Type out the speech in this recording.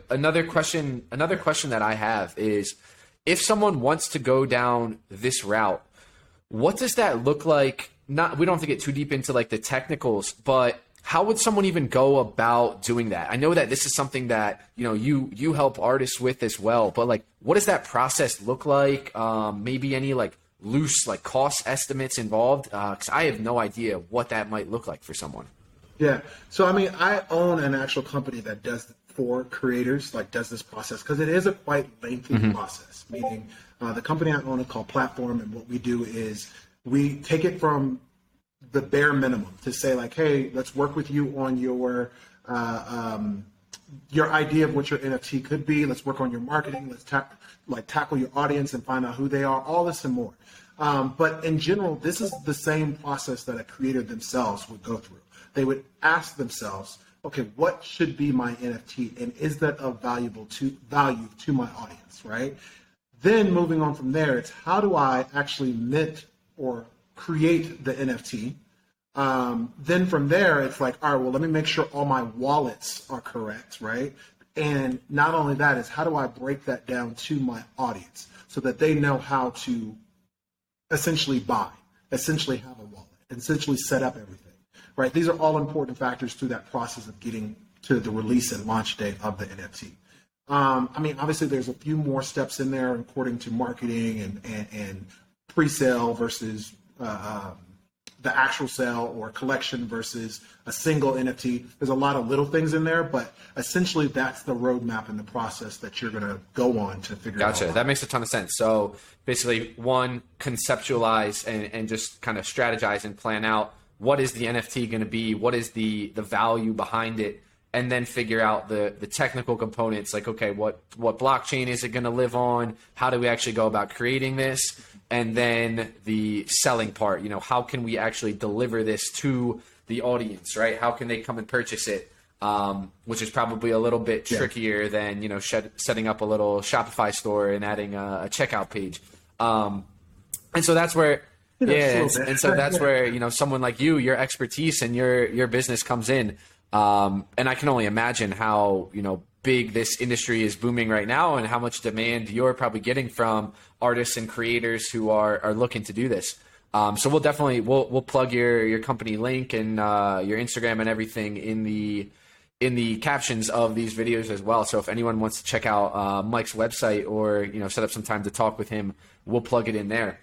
Another question that I have is, if someone wants to go down this route, what does that look like? We don't have to get too deep into like the technicals, but how would someone even go about doing that? I know that this is something that, you help artists with as well, but like, what does that process look like? Maybe any like loose like cost estimates involved? Because I have no idea what that might look like for someone. Yeah. So, I mean, I own an actual company that does for creators, like does this process, because it is a quite lengthy process. Meaning, the company I own is called Platform, and what we do is we take it from the bare minimum to say like, hey, let's work with you on your idea of what your NFT could be. Let's work on your marketing. Let's tackle your audience and find out who they are. All this and more. But in general, this is the same process that a creator themselves would go through. They would ask themselves, okay, what should be my NFT, and is that of value to my audience, right? Then moving on from there, it's how do I actually mint or create the NFT? Then from there, it's like, all right, well, let me make sure all my wallets are correct, right? And not only that, is how do I break that down to my audience so that they know how to essentially buy, essentially have a wallet, essentially set up everything. Right, these are all important factors through that process of getting to the release and launch date of the NFT. I mean, obviously, there's a few more steps in there according to marketing and pre-sale versus the actual sale, or collection versus a single NFT. There's a lot of little things in there, but essentially that's the roadmap and the process that you're going to go on to figure out. Gotcha. That makes a ton of sense. So basically, one, conceptualize and just kind of strategize and plan out what is the NFT going to be, what is the value behind it, and then figure out the technical components, like, okay, what blockchain is it going to live on? How do we actually go about creating this? And then the selling part, how can we actually deliver this to the audience, right? How can they come and purchase it? Which is probably a little bit trickier than, setting up a little Shopify store and adding a checkout page. And so that's where... and so that's where, someone like you, your expertise and your business comes in. And I can only imagine how, big this industry is booming right now, and how much demand you're probably getting from artists and creators who are looking to do this. So we'll definitely, we'll plug your company link and your Instagram and everything in the captions of these videos as well. So if anyone wants to check out Mike's website or, set up some time to talk with him, we'll plug it in there.